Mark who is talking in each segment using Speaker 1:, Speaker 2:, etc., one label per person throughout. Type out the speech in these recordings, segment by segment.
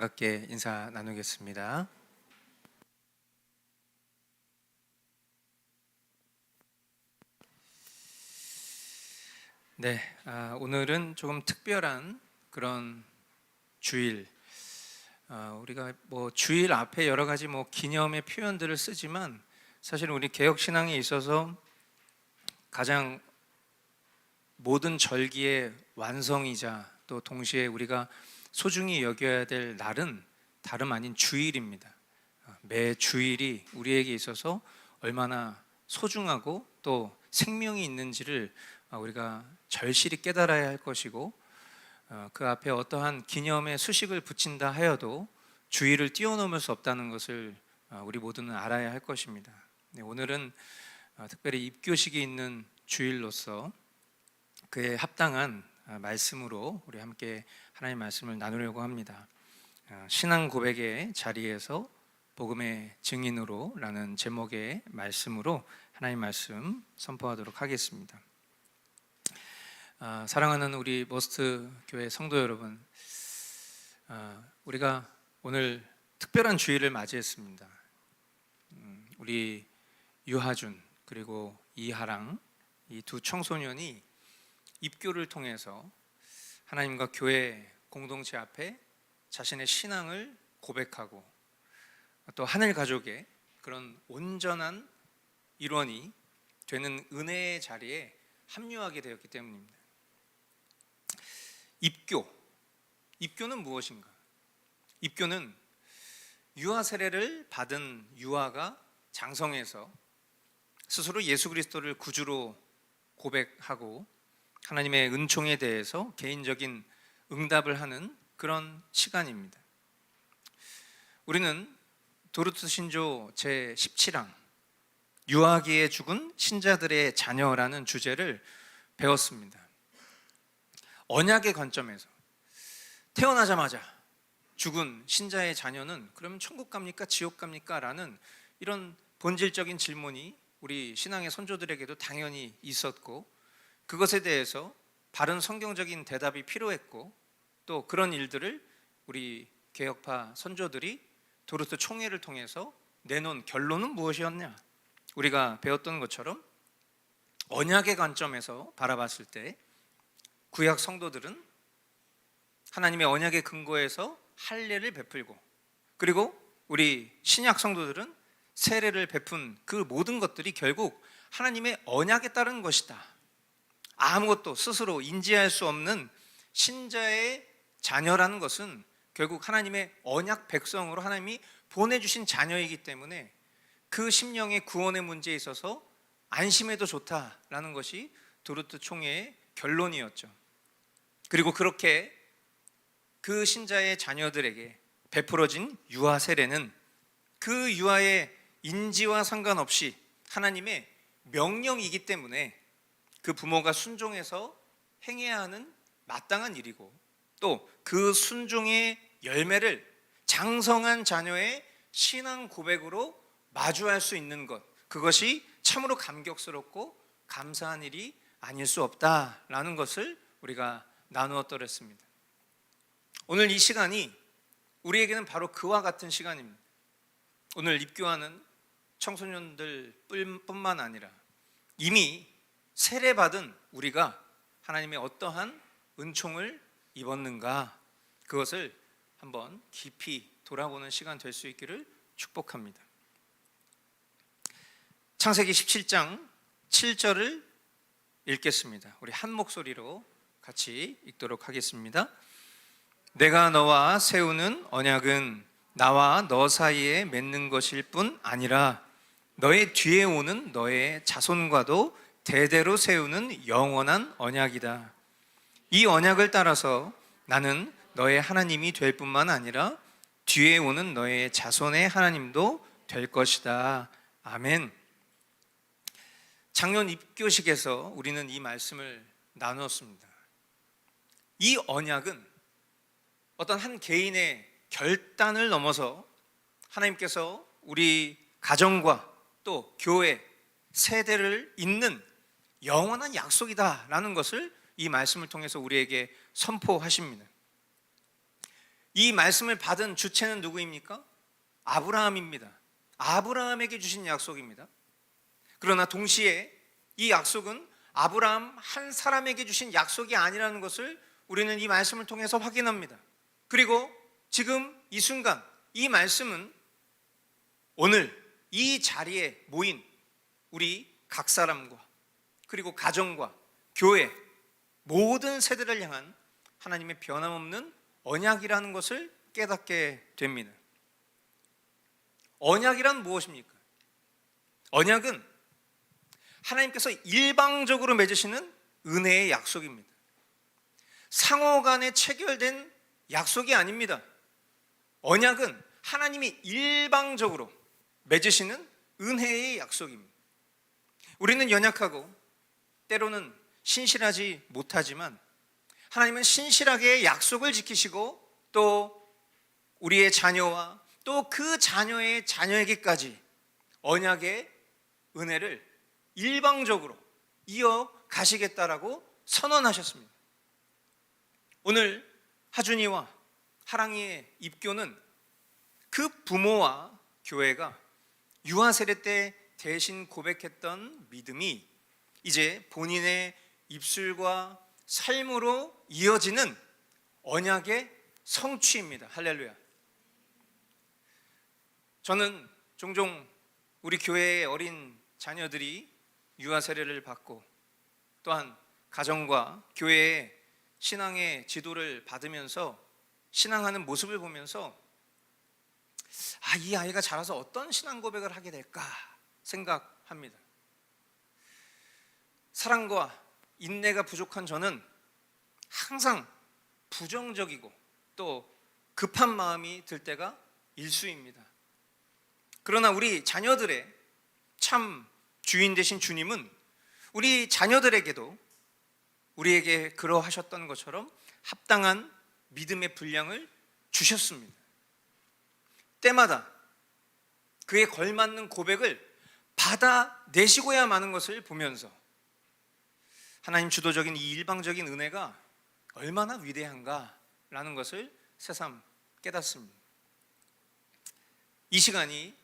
Speaker 1: 반갑게 인사 나누겠습니다. 네, 오늘은 조금 특별한 그런 주일. 우리가 뭐 주일 앞에 여러 가지 뭐 기념의 표현들을 쓰지만 사실 우리 개혁 신앙에 있어서 가장 모든 절기의 완성이자 또 동시에 우리가 소중히 여겨야 될 날은 다름 아닌 주일입니다. 매 주일이 우리에게 있어서 얼마나 소중하고 또 생명이 있는지를 우리가 절실히 깨달아야 할 것이고, 그 앞에 어떠한 기념의 수식을 붙인다 하여도 주일을 뛰어넘을 수 없다는 것을 우리 모두는 알아야 할 것입니다. 오늘은 특별히 입교식이 있는 주일로서 그에 합당한 말씀으로 우리 함께 하나님의 말씀을 나누려고 합니다. 신앙 고백의 자리에서 복음의 증인으로 라는 제목의 말씀으로 하나님의 말씀 선포하도록 하겠습니다. 사랑하는 우리 머스트 교회 성도 여러분, 우리가 오늘 특별한 주일을 맞이했습니다. 우리 유하준 그리고 이하랑, 이 두 청소년이 입교를 통해서 하나님과 교회 공동체 앞에 자신의 신앙을 고백하고 또 하늘 가족의 그런 온전한 일원이 되는 은혜의 자리에 합류하게 되었기 때문입니다. 입교는 무엇인가? 입교는 유아 세례를 받은 유아가 장성해서 스스로 예수 그리스도를 구주로 고백하고 하나님의 은총에 대해서 개인적인 응답을 하는 그런 시간입니다. 우리는 도르트 신조 제17항 유아기에 죽은 신자들의 자녀라는 주제를 배웠습니다. 언약의 관점에서 태어나자마자 죽은 신자의 자녀는 그러면 천국 갑니까? 지옥 갑니까? 라는 이런 본질적인 질문이 우리 신앙의 선조들에게도 당연히 있었고, 그것에 대해서 바른 성경적인 대답이 필요했고, 또 그런 일들을 우리 개혁파 선조들이 도르트 총회를 통해서 내놓은 결론은 무엇이었냐? 우리가 배웠던 것처럼 언약의 관점에서 바라봤을 때 구약 성도들은 하나님의 언약의 근거에서 할례를 베풀고, 그리고 우리 신약 성도들은 세례를 베푼 그 모든 것들이 결국 하나님의 언약에 따른 것이다. 아무것도 스스로 인지할 수 없는 신자의 자녀라는 것은 결국 하나님의 언약 백성으로 하나님이 보내주신 자녀이기 때문에 그 심령의 구원의 문제에 있어서 안심해도 좋다라는 것이 도르트 총회의 결론이었죠. 그리고 그렇게 그 신자의 자녀들에게 베풀어진 유아 세례는 그 유아의 인지와 상관없이 하나님의 명령이기 때문에 그 부모가 순종해서 행해야 하는 마땅한 일이고, 또 그 순종의 열매를 장성한 자녀의 신앙 고백으로 마주할 수 있는 것, 그것이 참으로 감격스럽고 감사한 일이 아닐 수 없다라는 것을 우리가 나누었더랬습니다. 오늘 이 시간이 우리에게는 바로 그와 같은 시간입니다. 오늘 입교하는 청소년들 뿐만 아니라 이미 세례받은 우리가 하나님의 어떠한 은총을 입었는가, 그것을 한번 깊이 돌아보는 시간 될 수 있기를 축복합니다. 창세기 17장 7절을 읽겠습니다. 우리 한 목소리로 같이 읽도록 하겠습니다. 내가 너와 세우는 언약은 나와 너 사이에 맺는 것일 뿐 아니라 너의 뒤에 오는 너의 자손과도 대대로 세우는 영원한 언약이다. 이 언약을 따라서 나는 너의 하나님이 될 뿐만 아니라 뒤에 오는 너의 자손의 하나님도 될 것이다. 아멘. 작년 입교식에서 우리는 이 말씀을 나누었습니다. 이 언약은 어떤 한 개인의 결단을 넘어서 하나님께서 우리 가정과 또 교회, 세대를 잇는 영원한 약속이다라는 것을 이 말씀을 통해서 우리에게 선포하십니다. 이 말씀을 받은 주체는 누구입니까? 아브라함입니다. 아브라함에게 주신 약속입니다. 그러나 동시에 이 약속은 아브라함 한 사람에게 주신 약속이 아니라는 것을 우리는 이 말씀을 통해서 확인합니다. 그리고 지금 이 순간 이 말씀은 오늘 이 자리에 모인 우리 각 사람과 그리고 가정과 교회 모든 세대를 향한 하나님의 변함없는 언약이라는 것을 깨닫게 됩니다. 언약이란 무엇입니까? 언약은 하나님께서 일방적으로 맺으시는 은혜의 약속입니다. 상호 간에 체결된 약속이 아닙니다. 언약은 하나님이 일방적으로 맺으시는 은혜의 약속입니다. 우리는 연약하고 때로는 신실하지 못하지만 하나님은 신실하게 약속을 지키시고 또 우리의 자녀와 또 그 자녀의 자녀에게까지 언약의 은혜를 일방적으로 이어가시겠다라고 선언하셨습니다. 오늘 하준이와 하랑이의 입교는 그 부모와 교회가 유아 세례 때 대신 고백했던 믿음이 이제 본인의 입술과 삶으로 이어지는 언약의 성취입니다. 할렐루야. 저는 종종 우리 교회의 어린 자녀들이 유아 세례를 받고 또한 가정과 교회의 신앙의 지도를 받으면서 신앙하는 모습을 보면서 이 아이가 자라서 어떤 신앙 고백을 하게 될까 생각합니다. 사랑과 인내가 부족한 저는 항상 부정적이고 또 급한 마음이 들 때가 일수입니다. 그러나 우리 자녀들의 참 주인 되신 주님은 우리 자녀들에게도 우리에게 그러하셨던 것처럼 합당한 믿음의 분량을 주셨습니다. 때마다 그에 걸맞는 고백을 받아내시고야 마는 것을 보면서 하나님 주도적인 이 일방적인 은혜가 얼마나 위대한가라는 것을 새삼 깨닫습니다. 이 시간이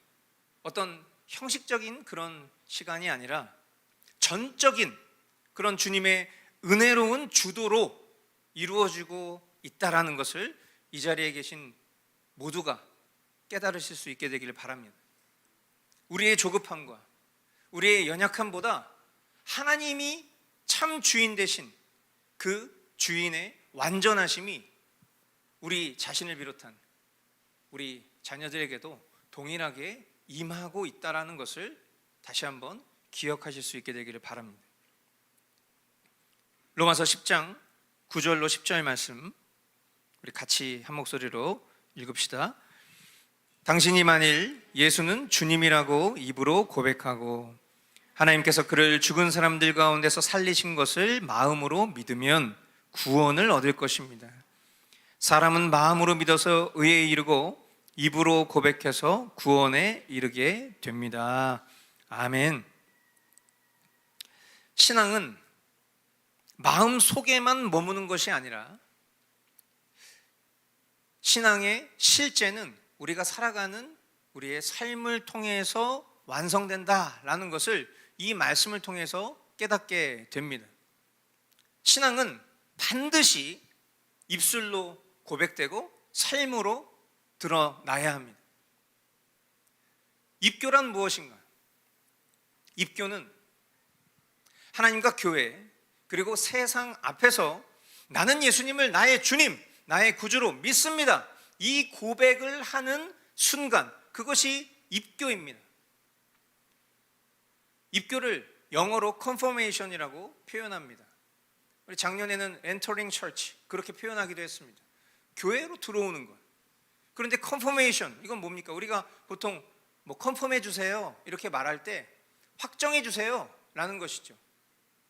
Speaker 1: 어떤 형식적인 그런 시간이 아니라 전적인 그런 주님의 은혜로운 주도로 이루어지고 있다라는 것을 이 자리에 계신 모두가 깨달으실 수 있게 되기를 바랍니다. 우리의 조급함과 우리의 연약함보다 하나님이 참 주인 되신 그 주인의 완전하심이 우리 자신을 비롯한 우리 자녀들에게도 동일하게 임하고 있다라는 것을 다시 한번 기억하실 수 있게 되기를 바랍니다. 로마서 10장 9절로 10절 말씀 우리 같이 한 목소리로 읽읍시다. 당신이 만일 예수는 주님이라고 입으로 고백하고 하나님께서 그를 죽은 사람들 가운데서 살리신 것을 마음으로 믿으면 구원을 얻을 것입니다. 사람은 마음으로 믿어서 의에 이르고 입으로 고백해서 구원에 이르게 됩니다. 아멘. 신앙은 마음 속에만 머무는 것이 아니라 신앙의 실제는 우리가 살아가는 우리의 삶을 통해서 완성된다라는 것을 이 말씀을 통해서 깨닫게 됩니다. 신앙은 반드시 입술로 고백되고 삶으로 드러나야 합니다. 입교란 무엇인가? 입교는 하나님과 교회 그리고 세상 앞에서 나는 예수님을 나의 주님, 나의 구주로 믿습니다. 이 고백을 하는 순간 그것이 입교입니다. 입교를 영어로 confirmation이라고 표현합니다. 우리 작년에는 entering church 그렇게 표현하기도 했습니다. 교회로 들어오는 것. 그런데 confirmation 이건 뭡니까? 우리가 보통 뭐 confirm해 주세요 이렇게 말할 때 확정해 주세요 라는 것이죠.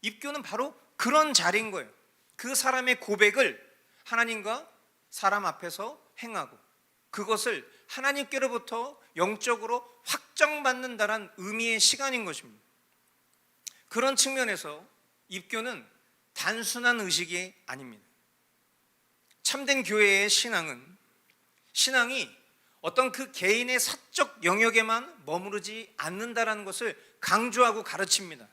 Speaker 1: 입교는 바로 그런 자리인 거예요. 그 사람의 고백을 하나님과 사람 앞에서 행하고 그것을 하나님께로부터 영적으로 확정받는다는 의미의 시간인 것입니다. 그런 측면에서 입교는 단순한 의식이 아닙니다. 참된 교회의 신앙은 신앙이 어떤 그 개인의 사적 영역에만 머무르지 않는다라는 것을 강조하고 가르칩니다.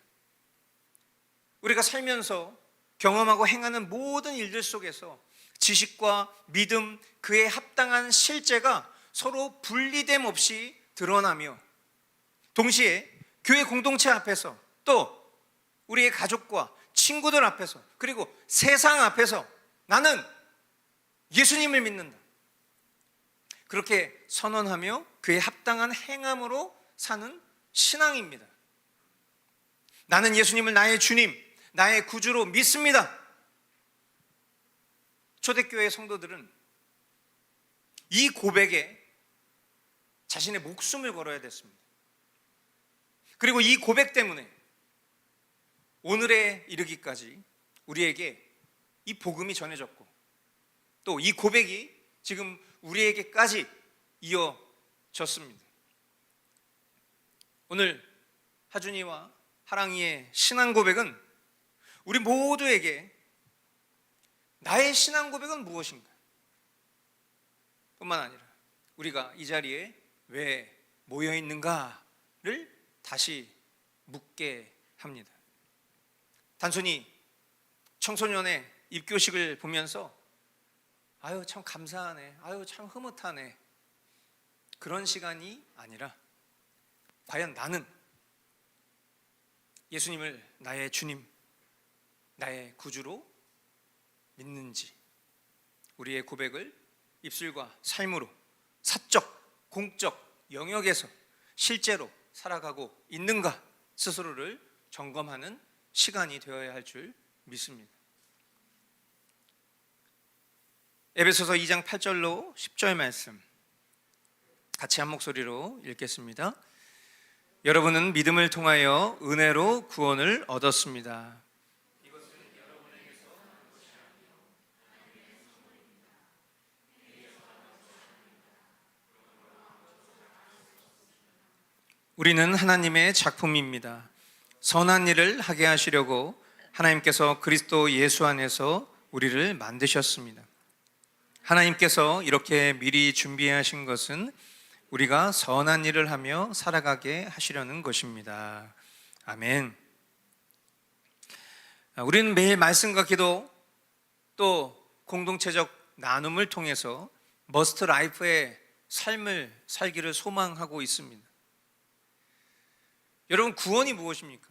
Speaker 1: 우리가 살면서 경험하고 행하는 모든 일들 속에서 지식과 믿음, 그에 합당한 실제가 서로 분리됨 없이 드러나며, 동시에 교회 공동체 앞에서, 또 우리의 가족과 친구들 앞에서, 그리고 세상 앞에서 나는 예수님을 믿는다, 그렇게 선언하며 그에 합당한 행함으로 사는 신앙입니다. 나는 예수님을 나의 주님, 나의 구주로 믿습니다. 초대교회 성도들은 이 고백에 자신의 목숨을 걸어야 됐습니다. 그리고 이 고백 때문에 오늘에 이르기까지 우리에게 이 복음이 전해졌고, 또 이 고백이 지금 우리에게까지 이어졌습니다. 오늘 하준이와 하랑이의 신앙 고백은 우리 모두에게 나의 신앙 고백은 무엇인가 뿐만 아니라 우리가 이 자리에 왜 모여 있는가를 다시 묻게 합니다. 단순히 청소년의 입교식을 보면서 아유 참 감사하네, 아유 참 흐뭇하네, 그런 시간이 아니라 과연 나는 예수님을 나의 주님, 나의 구주로 믿는지, 우리의 고백을 입술과 삶으로 사적, 공적 영역에서 실제로 살아가고 있는가 스스로를 점검하는 시간이 되어야 할 줄 믿습니다. 에베소서 2장 8절로 10절 말씀 같이 한 목소리로 읽겠습니다. 여러분은 믿음을 통하여 은혜로 구원을 얻었습니다. 우리는 하나님의 작품입니다. 선한 일을 하게 하시려고 하나님께서 그리스도 예수 안에서 우리를 만드셨습니다. 하나님께서 이렇게 미리 준비하신 것은 우리가 선한 일을 하며 살아가게 하시려는 것입니다. 아멘. 우리는 매일 말씀과 기도, 또 공동체적 나눔을 통해서 머스트 라이프의 삶을 살기를 소망하고 있습니다. 여러분, 구원이 무엇입니까?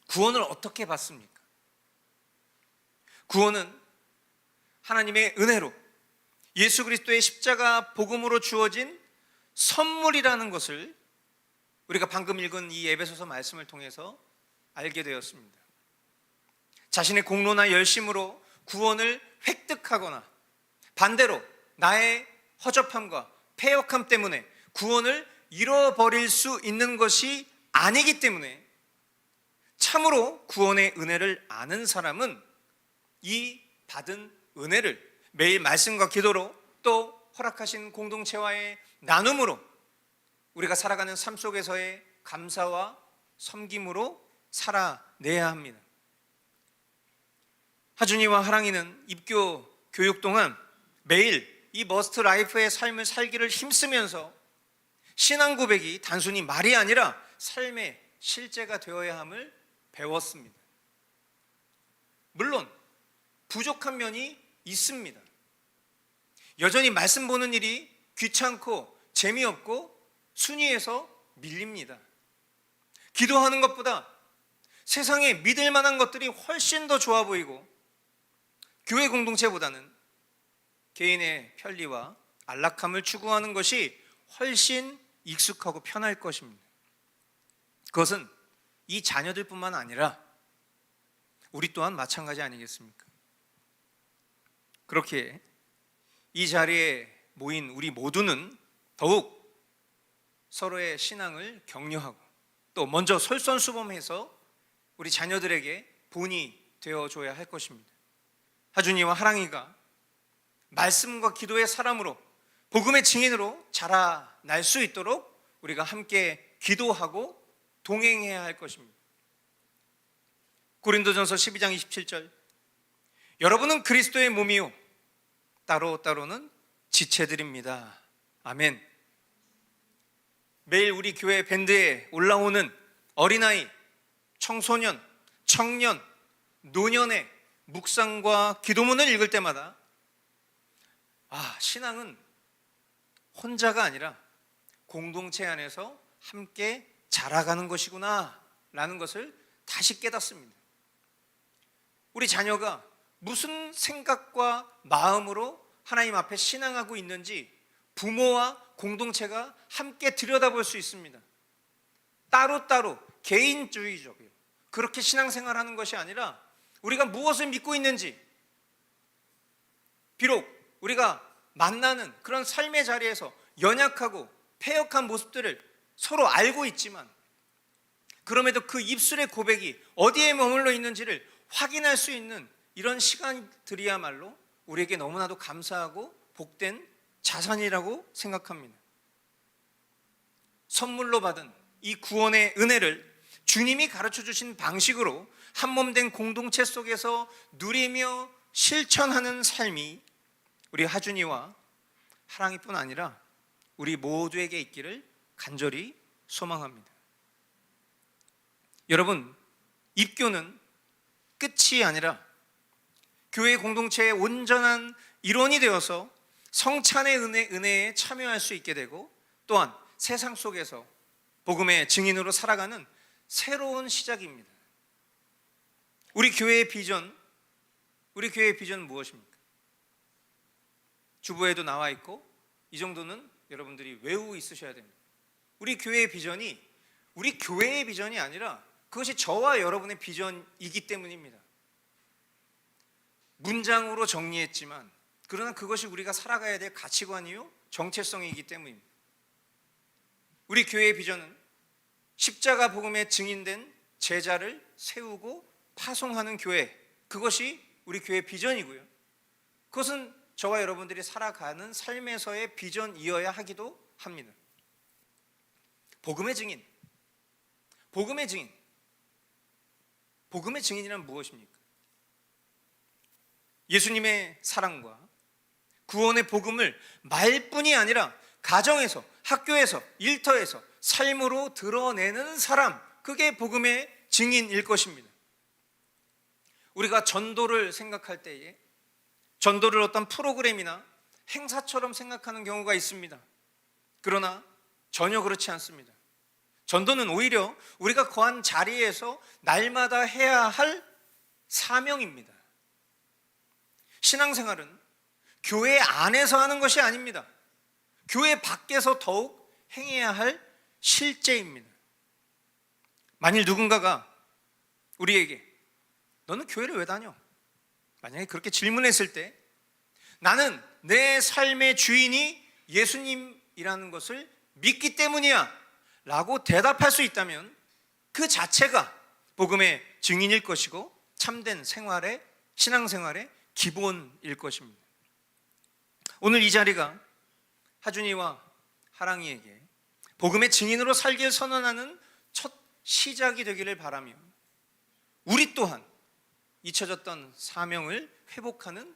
Speaker 1: 구원을 어떻게 받습니까? 구원은 하나님의 은혜로 예수 그리스도의 십자가 복음으로 주어진 선물이라는 것을 우리가 방금 읽은 이 에베소서 말씀을 통해서 알게 되었습니다. 자신의 공로나 열심으로 구원을 획득하거나 반대로 나의 허접함과 패역함 때문에 구원을 잃어버릴 수 있는 것이 아니기 때문에 참으로 구원의 은혜를 아는 사람은 이 받은 은혜를 매일 말씀과 기도로, 또 허락하신 공동체와의 나눔으로 우리가 살아가는 삶 속에서의 감사와 섬김으로 살아내야 합니다. 하준이와 하랑이는 입교 교육 동안 매일 이 머스트 라이프의 삶을 살기를 힘쓰면서 신앙 고백이 단순히 말이 아니라 삶의 실제가 되어야 함을 배웠습니다. 물론 부족한 면이 있습니다. 여전히 말씀 보는 일이 귀찮고 재미없고 순위에서 밀립니다. 기도하는 것보다 세상에 믿을 만한 것들이 훨씬 더 좋아 보이고, 교회 공동체보다는 개인의 편리와 안락함을 추구하는 것이 훨씬 익숙하고 편할 것입니다. 그것은 이 자녀들뿐만 아니라 우리 또한 마찬가지 아니겠습니까? 그렇게 이 자리에 모인 우리 모두는 더욱 서로의 신앙을 격려하고, 또 먼저 솔선수범해서 우리 자녀들에게 본이 되어줘야 할 것입니다. 하준이와 하랑이가 말씀과 기도의 사람으로, 복음의 증인으로 자라날 수 있도록 우리가 함께 기도하고 동행해야 할 것입니다. 고린도전서 12장 27절, 여러분은 그리스도의 몸이요 따로따로는 지체들입니다. 아멘. 매일 우리 교회 밴드에 올라오는 어린아이, 청소년, 청년, 노년의 묵상과 기도문을 읽을 때마다 신앙은 혼자가 아니라 공동체 안에서 함께 자라가는 것이구나 라는 것을 다시 깨닫습니다. 우리 자녀가 무슨 생각과 마음으로 하나님 앞에 신앙하고 있는지 부모와 공동체가 함께 들여다볼 수 있습니다. 따로따로 개인주의적이에요. 그렇게 신앙생활하는 것이 아니라 우리가 무엇을 믿고 있는지, 비록 우리가 만나는 그런 삶의 자리에서 연약하고 패역한 모습들을 서로 알고 있지만 그럼에도 그 입술의 고백이 어디에 머물러 있는지를 확인할 수 있는 이런 시간들이야말로 우리에게 너무나도 감사하고 복된 자산이라고 생각합니다. 선물로 받은 이 구원의 은혜를 주님이 가르쳐 주신 방식으로 한몸된 공동체 속에서 누리며 실천하는 삶이 우리 하준이와 하랑이뿐 아니라 우리 모두에게 있기를 간절히 소망합니다. 여러분, 입교는 끝이 아니라 교회 공동체의 온전한 일원이 되어서 성찬의 은혜에 참여할 수 있게 되고 또한 세상 속에서 복음의 증인으로 살아가는 새로운 시작입니다. 우리 교회의 비전은 무엇입니까? 주보에도 나와 있고 이 정도는 여러분들이 외우고 있으셔야 됩니다. 우리 교회의 비전이 우리 교회의 비전이 아니라 그것이 저와 여러분의 비전이기 때문입니다. 문장으로 정리했지만 그러나 그것이 우리가 살아가야 될 가치관이요 정체성이기 때문입니다. 우리 교회의 비전은 십자가 복음에 증인된 제자를 세우고 파송하는 교회, 그것이 우리 교회의 비전이고요. 그것은 저와 여러분들이 살아가는 삶에서의 비전이어야 하기도 합니다. 복음의 증인. 복음의 증인이란 무엇입니까? 예수님의 사랑과 구원의 복음을 말뿐이 아니라 가정에서, 학교에서, 일터에서 삶으로 드러내는 사람, 그게 복음의 증인일 것입니다. 우리가 전도를 생각할 때에 전도를 어떤 프로그램이나 행사처럼 생각하는 경우가 있습니다. 그러나 전혀 그렇지 않습니다. 전도는 오히려 우리가 거한 자리에서 날마다 해야 할 사명입니다. 신앙생활은 교회 안에서 하는 것이 아닙니다. 교회 밖에서 더욱 행해야 할 실제입니다. 만일 누군가가 우리에게 너는 교회를 왜 다녀? 만약에 그렇게 질문했을 때 나는 내 삶의 주인이 예수님이라는 것을 믿기 때문이야 라고 대답할 수 있다면 그 자체가 복음의 증인일 것이고 참된 생활의, 신앙생활의 기본일 것입니다. 오늘 이 자리가 하준이와 하랑이에게 복음의 증인으로 살기를 선언하는 첫 시작이 되기를 바라며 우리 또한 잊혀졌던 사명을 회복하는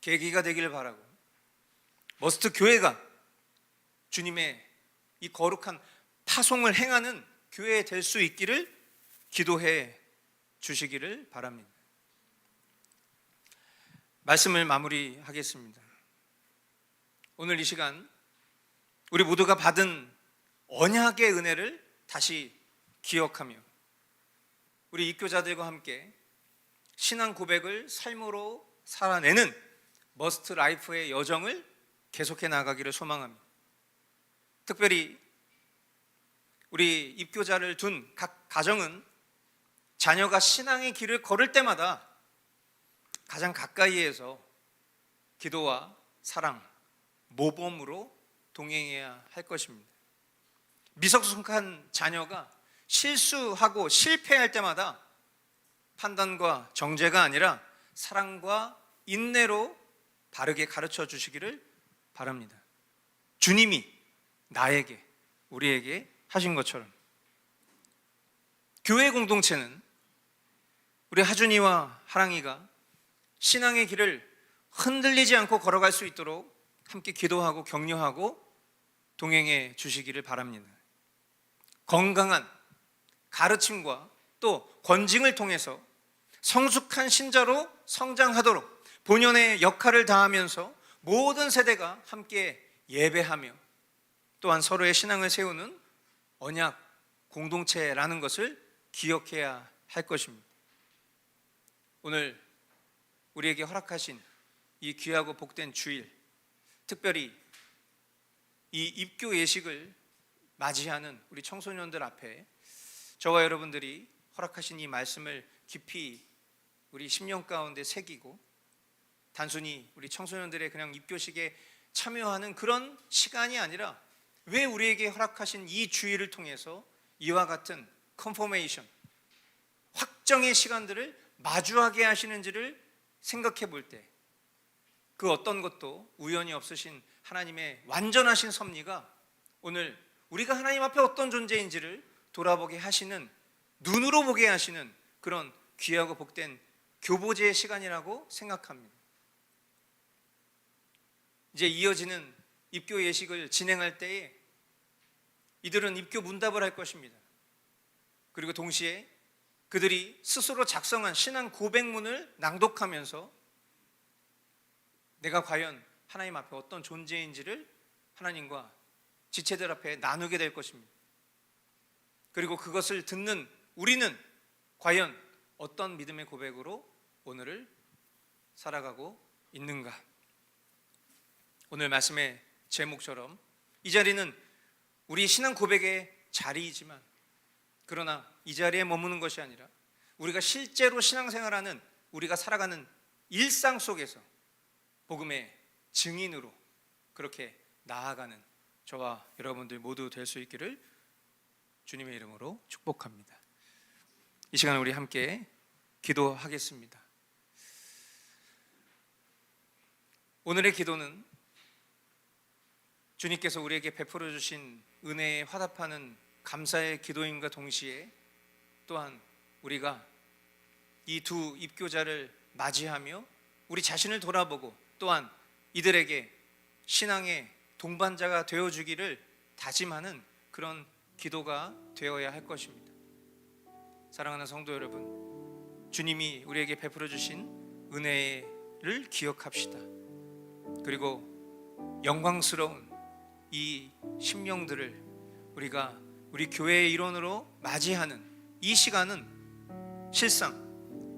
Speaker 1: 계기가 되기를 바라고 머스트 교회가 주님의 이 거룩한 파송을 행하는 교회 될 수 있기를 기도해 주시기를 바랍니다. 말씀을 마무리하겠습니다. 오늘 이 시간 우리 모두가 받은 언약의 은혜를 다시 기억하며 우리 입교자들과 함께 신앙 고백을 삶으로 살아내는 머스트 라이프의 여정을 계속해 나가기를 소망합니다. 특별히 우리 입교자를 둔 각 가정은 자녀가 신앙의 길을 걸을 때마다 가장 가까이에서 기도와 사랑, 모범으로 동행해야 할 것입니다. 미성숙한 자녀가 실수하고 실패할 때마다 판단과 정죄가 아니라 사랑과 인내로 바르게 가르쳐 주시기를 바랍니다. 주님이 나에게, 우리에게 하신 것처럼 교회 공동체는 우리 하준이와 하랑이가 신앙의 길을 흔들리지 않고 걸어갈 수 있도록 함께 기도하고 격려하고 동행해 주시기를 바랍니다. 건강한 가르침과 또 권징을 통해서 성숙한 신자로 성장하도록 본연의 역할을 다하면서 모든 세대가 함께 예배하며 또한 서로의 신앙을 세우는 언약 공동체라는 것을 기억해야 할 것입니다. 오늘 우리에게 허락하신 이 귀하고 복된 주일, 특별히 이 입교 예식을 맞이하는 우리 청소년들 앞에 저와 여러분들이 허락하신 이 말씀을 깊이 우리 심령 가운데 새기고 단순히 우리 청소년들의 그냥 입교식에 참여하는 그런 시간이 아니라 왜 우리에게 허락하신 이 주일을 통해서 이와 같은 컨포메이션, 확정의 시간들을 마주하게 하시는지를 생각해 볼 때 그 어떤 것도 우연이 없으신 하나님의 완전하신 섭리가 오늘 우리가 하나님 앞에 어떤 존재인지를 돌아보게 하시는, 눈으로 보게 하시는 그런 귀하고 복된 교보제의 시간이라고 생각합니다. 이제 이어지는 입교 예식을 진행할 때에 이들은 입교 문답을 할 것입니다. 그리고 동시에 그들이 스스로 작성한 신앙 고백문을 낭독하면서 내가 과연 하나님 앞에 어떤 존재인지를 하나님과 지체들 앞에 나누게 될 것입니다. 그리고 그것을 듣는 우리는 과연 어떤 믿음의 고백으로 오늘을 살아가고 있는가? 오늘 말씀의 제목처럼 이 자리는 우리 신앙 고백의 자리이지만 그러나 이 자리에 머무는 것이 아니라 우리가 실제로 신앙생활하는, 우리가 살아가는 일상 속에서 복음의 증인으로 그렇게 나아가는 저와 여러분들 모두 될 수 있기를 주님의 이름으로 축복합니다. 이 시간 우리 함께 기도하겠습니다. 오늘의 기도는 주님께서 우리에게 베풀어 주신 은혜에 화답하는 감사의 기도임과 동시에 또한 우리가 이 두 입교자를 맞이하며 우리 자신을 돌아보고 또한 이들에게 신앙의 동반자가 되어주기를 다짐하는 그런 기도가 되어야 할 것입니다. 사랑하는 성도 여러분, 주님이 우리에게 베풀어 주신 은혜를 기억합시다. 그리고 영광스러운 이 심령들을 우리가 우리 교회의 일원으로 맞이하는 이 시간은 실상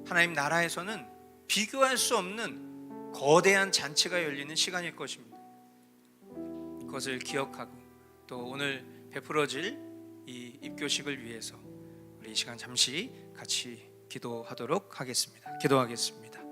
Speaker 1: 하나님 나라에서는 비교할 수 없는 거대한 잔치가 열리는 시간일 것입니다. 그것을 기억하고 또 오늘 베풀어질 이 입교식을 위해서 우리 이 시간 잠시 같이 기도하도록 하겠습니다. 기도하겠습니다.